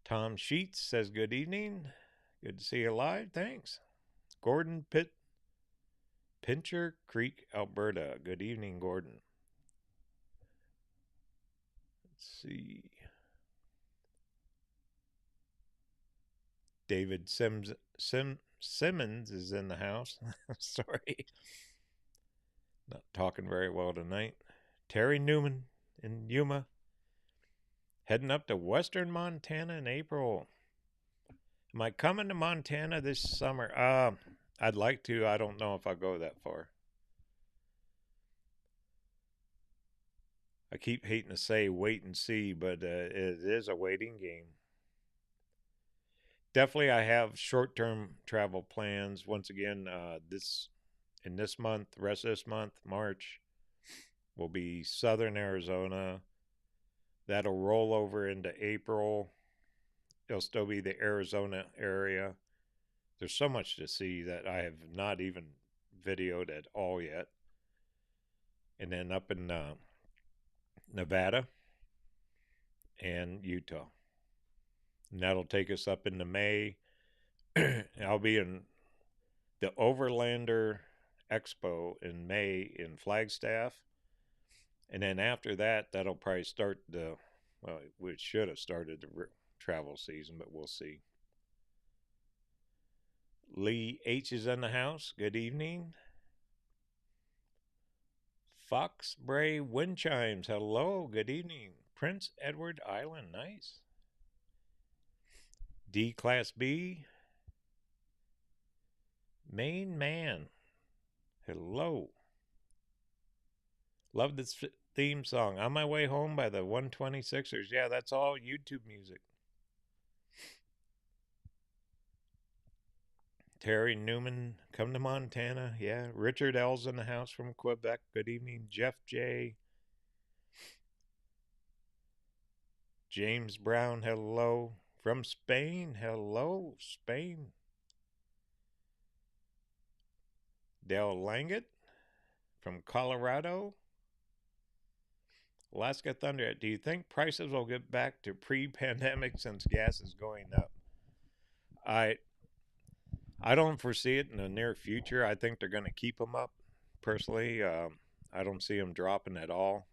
Tom Sheets says, good evening. Good to see you live. Thanks. Gordon Pincher Creek, Alberta. Good evening, Gordon. Let's see. David Simmons is in the house. Sorry. Not talking very well tonight. Terry Newman in Yuma. Heading up to western Montana in April. Am I coming to Montana this summer? I'd like to. I don't know if I'll go that far. I keep hating to say wait and see, but it is a waiting game. Definitely, I have short-term travel plans. Once again, this month, rest of this month, March, will be southern Arizona. That'll roll over into April. It'll still be the Arizona area. There's so much to see that I have not even videoed at all yet. And then up in Nevada and Utah. And that'll take us up into May. I'll be in the Overlander Expo in May in Flagstaff. And then after that, that'll probably start we should have started the travel season, but we'll see. Lee H is in the house. Good evening. Fox Bray Wind Chimes. Hello. Good evening. Prince Edward Island. Nice. D Class B. Main Man. Hello. Love this theme song. On My Way Home by the 126ers. Yeah, that's all YouTube music. Terry Newman, come to Montana. Yeah. Richard L's in the house from Quebec. Good evening. Jeff J. James Brown, hello. From Spain, hello, Spain. Dale Langett from Colorado. Alaska Thunder, do you think prices will get back to pre-pandemic since gas is going up? I don't foresee it in the near future. I think they're going to keep them up. Personally, I don't see them dropping at all.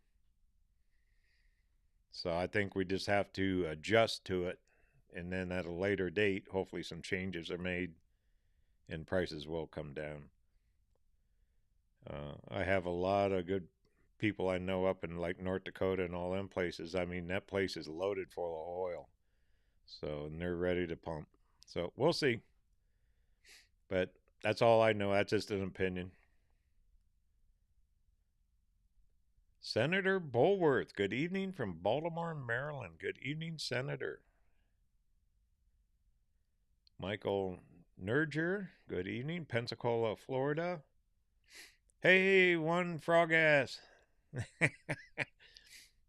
So I think we just have to adjust to it. And then at a later date, hopefully some changes are made and prices will come down. I have a lot of good people I know up in like North Dakota and all them places. I mean, that place is loaded full of oil. So, and they're ready to pump. So we'll see. But that's all I know. That's just an opinion. Senator Bulworth, good evening from Baltimore, Maryland. Good evening, Senator. Michael Nerger, good evening, Pensacola, Florida. Hey, one frog ass.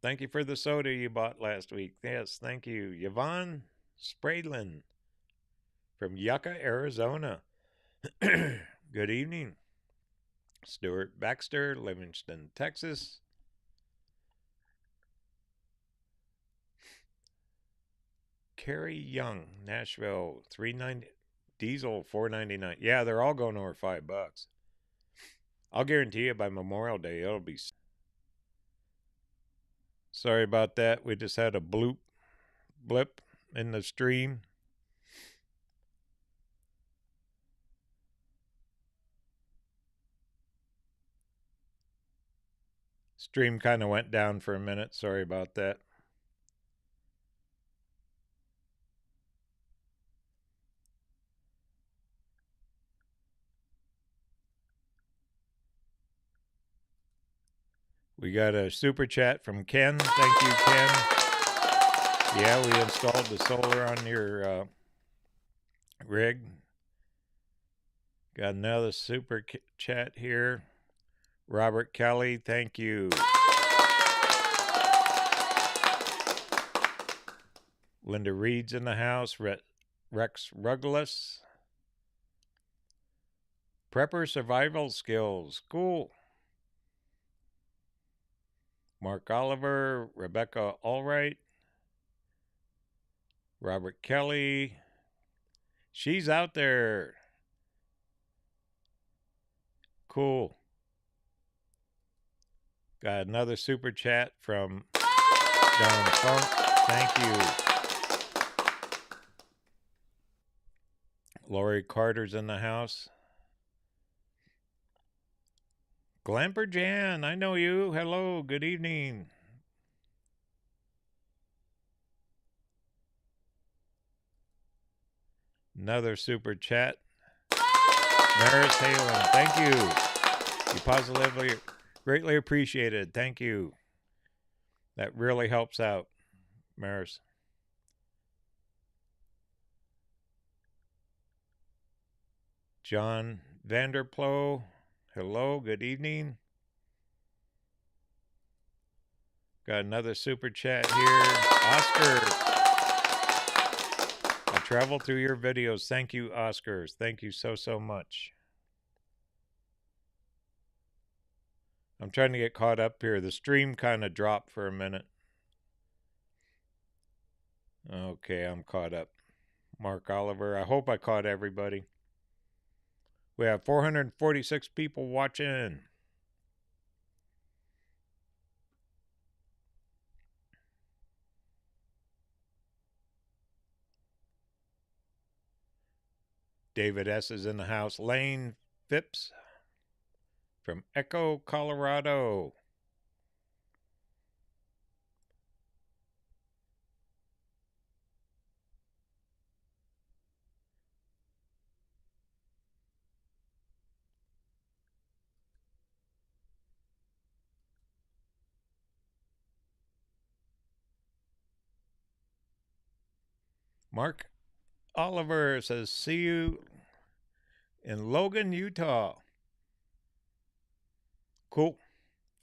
Thank you for the soda you bought last week. Yes, thank you. Yvonne Spradlin from Yucca, Arizona. Good evening. Stuart Baxter, Livingston, Texas. Carrie Young, Nashville, 390 diesel, $4.99. Yeah, they're all going over $5. I'll guarantee you by Memorial Day it'll be. Sorry about that. We just had a blip in the stream. Stream kind of went down for a minute. Sorry about that. We got a super chat from Ken. Thank you, Ken. Yeah, we installed the solar on your rig. Got another super chat here. Robert Kelly, thank you. Linda Reed's in the house. Rex Ruggles. Prepper survival skills. Cool. Mark Oliver. Rebecca Allwright. Robert Kelly. She's out there. Cool. Got another super chat from Don Funk. Thank you. Lori Carter's in the house. Glamper Jan, I know you. Hello, good evening. Another super chat. Maris Halen, thank you. You positively, greatly appreciated. Thank you. That really helps out, Maris. John Vanderplo, hello, good evening. Got another super chat here. Oscar, I travel through your videos. Thank you, Oscars. Thank you so, so much. I'm trying to get caught up here. The stream kind of dropped for a minute. Okay, I'm caught up. Mark Oliver, I hope I caught everybody. We have 446 people watching. David S. is in the house. Lane Phipps from Echo, Colorado. Mark Oliver says, see you in Logan, Utah. Cool.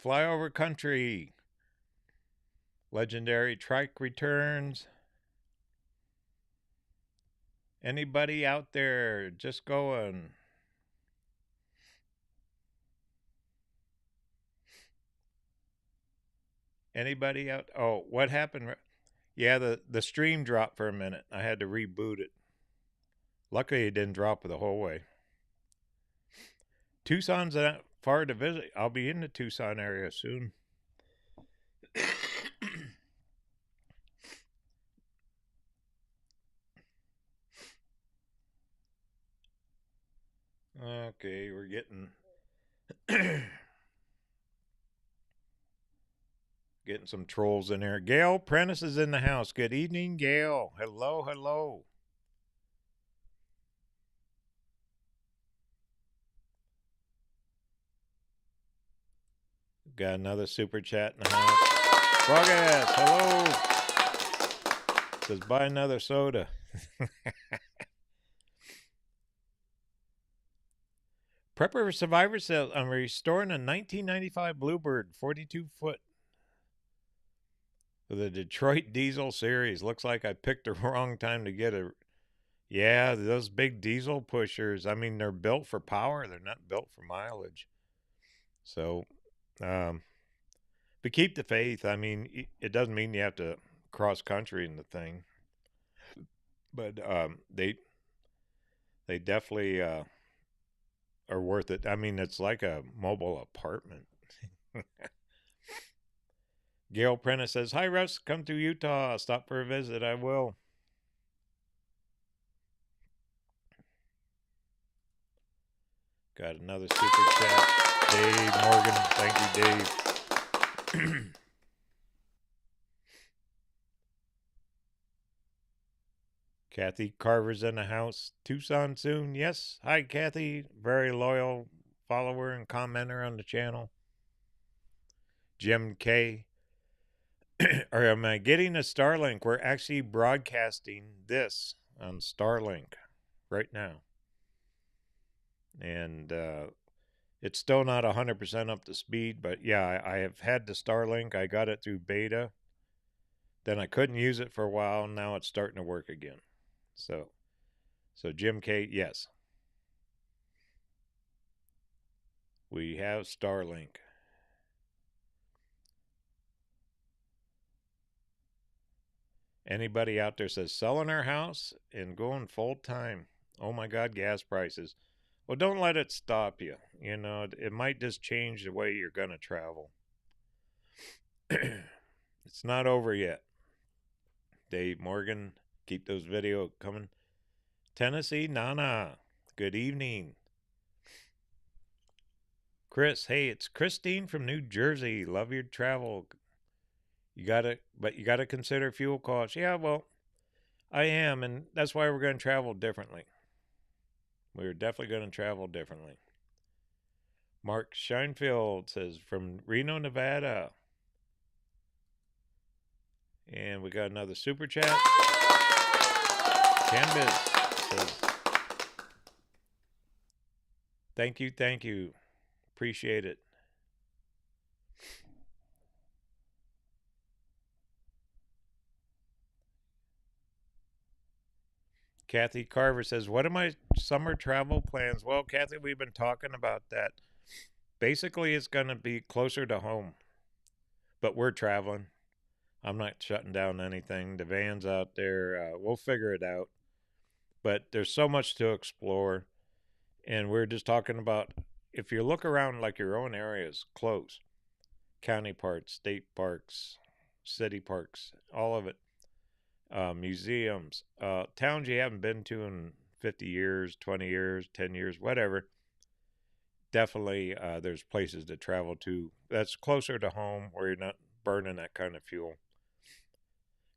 Flyover country. Legendary trike returns. Anybody out there just going? Anybody out? Oh, what happened? Yeah, the stream dropped for a minute. I had to reboot it. Luckily, it didn't drop the whole way. Tucson's not far to visit. I'll be in the Tucson area soon. Okay, we're getting getting some trolls in here. Gail Prentice is in the house. Good evening, Gail. Hello, hello. Got another super chat in the house. Frog-ass, hello. Says buy another soda. Prepper Survivor sale. I'm restoring a 1995 Bluebird 42 foot for the Detroit Diesel Series. Looks like I picked the wrong time to get a. Yeah, those big diesel pushers. I mean, they're built for power. They're not built for mileage. So, but keep the faith. I mean, it doesn't mean you have to cross country in the thing. But they definitely are worth it. I mean, it's like a mobile apartment. Gail Prentice says, hi, Russ. Come to Utah. Stop for a visit. I will. Got another super chat. Dave Morgan. Thank you, Dave. Kathy Carver's in the house. Tucson soon. Yes. Hi, Kathy. Very loyal follower and commenter on the channel. Jim K. Or am I getting a Starlink? We're actually broadcasting this on Starlink right now. And it's still not 100% up to speed, but yeah, I have had the Starlink. I got it through beta. Then I couldn't use it for a while. Now it's starting to work again. So Jim K, yes. We have Starlink. Anybody out there says selling our house and going full time. Oh my God, gas prices. Well, don't let it stop you. You know, it might just change the way you're going to travel. It's not over yet. Dave Morgan, keep those videos coming. Tennessee Nana, good evening. Chris, hey, it's Christine from New Jersey. Love your travel. You gotta consider fuel costs. Yeah, well, I am, and that's why we're going to travel differently. We're definitely going to travel differently. Mark Scheinfeld says from Reno, Nevada. And we got another super chat. Canvas says, thank you, thank you. Appreciate it. Kathy Carver says, what are my summer travel plans? Well, Kathy, we've been talking about that. Basically, it's going to be closer to home, but we're traveling. I'm not shutting down anything. The van's out there. We'll figure it out. But there's so much to explore. And we're just talking about if you look around like your own areas, close county parks, state parks, city parks, all of it, museums, towns you haven't been to in 50 years, 20 years, 10 years, whatever. Definitely, there's places to travel to that's closer to home where you're not burning that kind of fuel.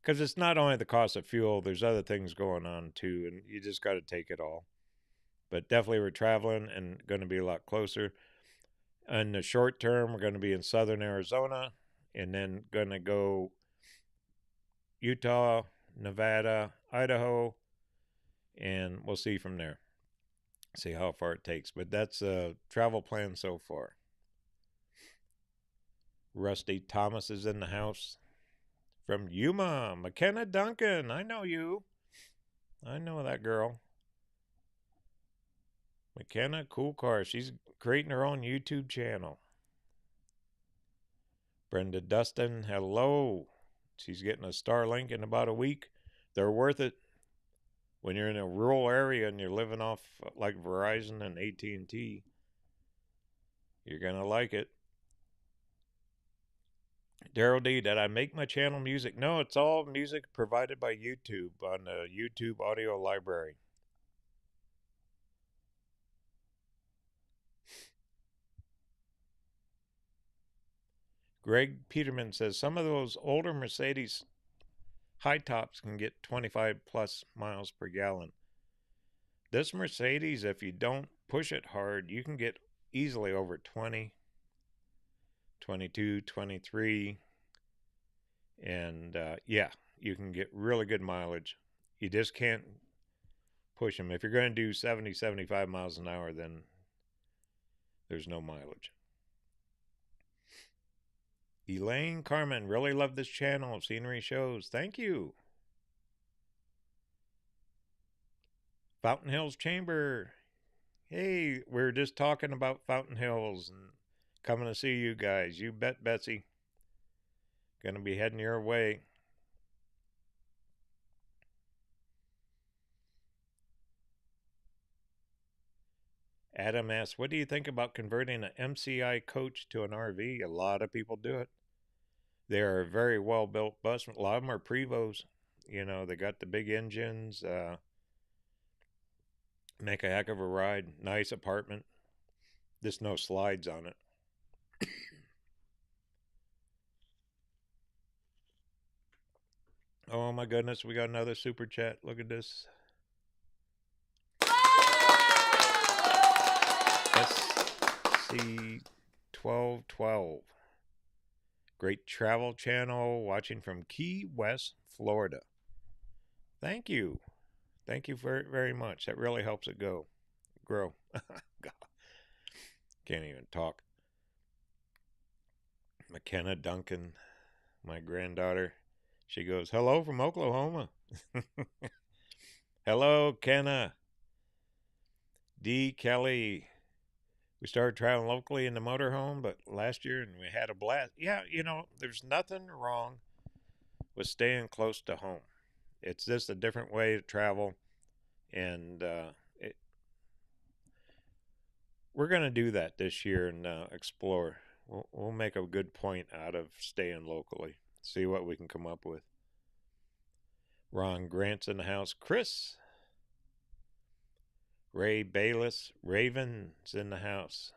Because it's not only the cost of fuel, there's other things going on too, and you just got to take it all. But definitely, we're traveling and going to be a lot closer. In the short term, we're going to be in southern Arizona and then going to go Utah, Nevada, Idaho, and we'll see from there. See how far it takes. But that's a travel plan so far. Rusty Thomas is in the house from Yuma. McKenna Duncan. I know you. I know that girl. McKenna, cool car. She's creating her own YouTube channel. Brenda Dustin, hello. She's getting a Starlink in about a week. They're worth it. When you're in a rural area and you're living off like Verizon and AT&T, you're going to like it. Daryl D, did I make my channel music? No, it's all music provided by YouTube on the YouTube audio library. Greg Peterman says some of those older Mercedes high tops can get 25 plus miles per gallon. This Mercedes, if you don't push it hard, you can get easily over 20, 22, 23. And yeah, you can get really good mileage. You just can't push them. If you're going to do 70, 75 miles an hour, then there's no mileage. Elaine Carmen, really love this channel. Scenery shows. Thank you. Fountain Hills Chamber. Hey, we're just talking about Fountain Hills and coming to see you guys. You bet, Betsy. Gonna be heading your way. Adam asks, what do you think about converting an MCI coach to an RV? A lot of people do it. They are a very well built bus. A lot of them are Prevos. You know, they got the big engines, make a heck of a ride. Nice apartment. Just no slides on it. Oh my goodness, we got another super chat. Look at this. SC1212. Great travel channel watching from Key West, Florida. Thank you. Thank you very, very much. That really helps it grow. Can't even talk. McKenna Duncan, my granddaughter, she goes, hello from Oklahoma. Hello, Kenna. D. Kelly. We started traveling locally in the motorhome, but last year and we had a blast. Yeah, you know, there's nothing wrong with staying close to home. It's just a different way to travel, and we're going to do that this year and explore. We'll make a good point out of staying locally. See what we can come up with. Ron Grant's in the house. Chris. Ray Bayless. Raven's in the house.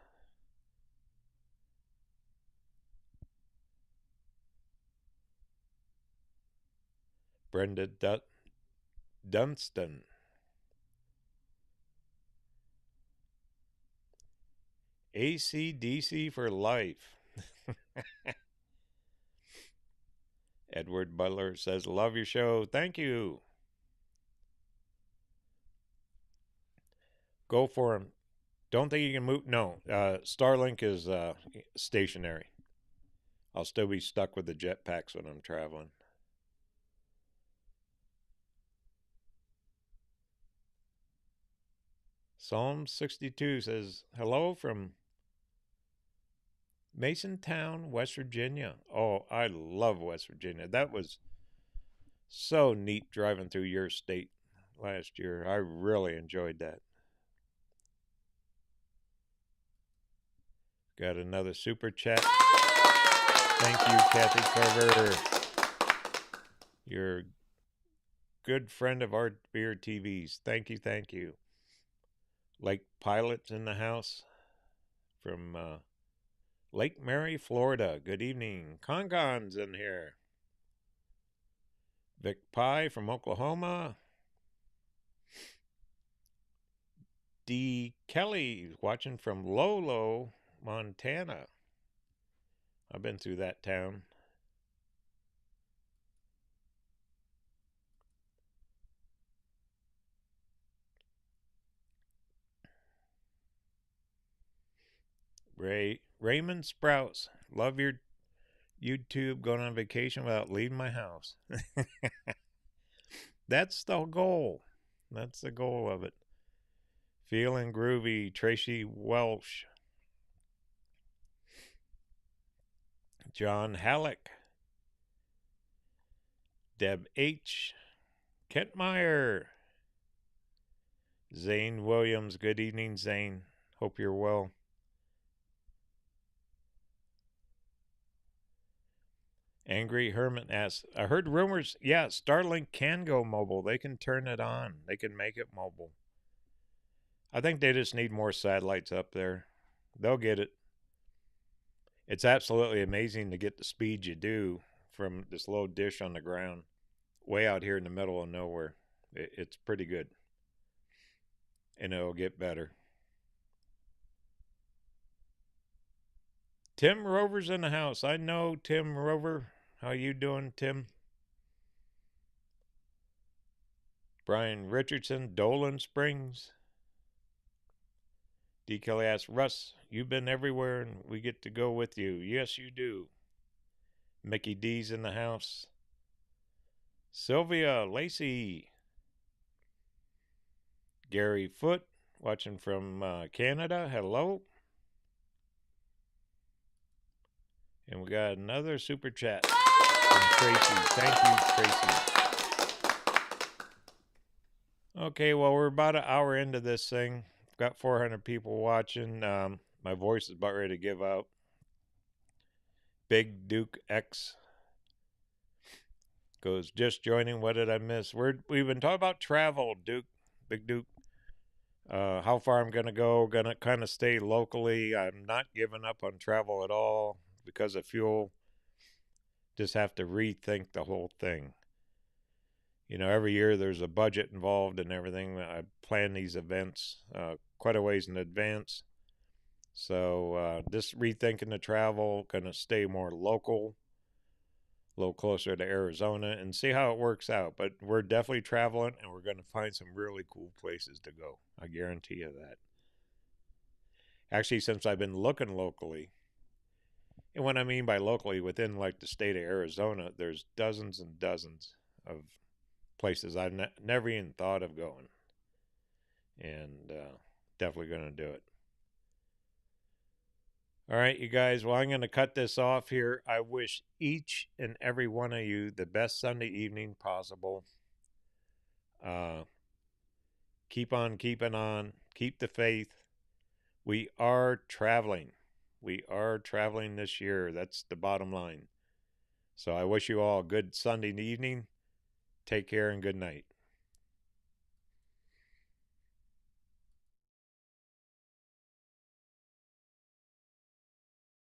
Brenda Dunstan. AC/DC for life. Edward Butler says, love your show. Thank you. Go for him. Don't think you can move. No, Starlink is stationary. I'll still be stuck with the jetpacks when I'm traveling. Psalm 62 says, hello from Masontown, West Virginia. Oh, I love West Virginia. That was so neat driving through your state last year. I really enjoyed that. Got another super chat. Thank you, Kathy Carver. You're a good friend of RVerTV's. Thank you, thank you. Lake Pilots in the house from Lake Mary, Florida. Good evening. Congon's in here. Vic Pye from Oklahoma. D. Kelly watching from Lolo, Montana. I've been through that town. Raymond Sprouts. Love your YouTube, going on vacation without leaving my house. That's the goal. That's the goal of it. Feeling groovy. Tracy Welsh. John Halleck. Deb H. Kent Meyer. Zane Williams. Good evening, Zane. Hope you're well. Angry Hermit asks, I heard rumors, yeah, Starlink can go mobile. They can turn it on. They can make it mobile. I think they just need more satellites up there. They'll get it. It's absolutely amazing to get the speed you do from this little dish on the ground way out here in the middle of nowhere. It's pretty good. And it'll get better. Tim Rover's in the house. I know Tim Rover. How you doing, Tim? Brian Richardson, Dolan Springs. D. Kelly asks, Russ, you've been everywhere and we get to go with you. Yes, you do. Mickey D's in the house. Sylvia Lacey. Gary Foote, watching from Canada. Hello. And we got another super chat from Tracy. Thank you, Tracy. Okay, well, we're about an hour into this thing. Got 400 people watching. My voice is about ready to give out. Big Duke X goes, just joining. What did I miss? We've been talking about travel, Duke. Big Duke. How far I'm going to go. Going to kind of stay locally. I'm not giving up on travel at all because of fuel. Just have to rethink the whole thing. You know, every year there's a budget involved and everything. I plan these events quite a ways in advance. So just rethinking the travel, going to stay more local, a little closer to Arizona, and see how it works out. But we're definitely traveling, and we're going to find some really cool places to go. I guarantee you that. Actually, since I've been looking locally, and what I mean by locally, within like the state of Arizona, there's dozens and dozens of places I've never even thought of going. And definitely going to do it. All right, you guys. Well, I'm going to cut this off here. I wish each and every one of you the best Sunday evening possible. Keep on keeping on. Keep the faith. We are traveling. We are traveling this year. That's the bottom line. So I wish you all a good Sunday evening. Take care and good night.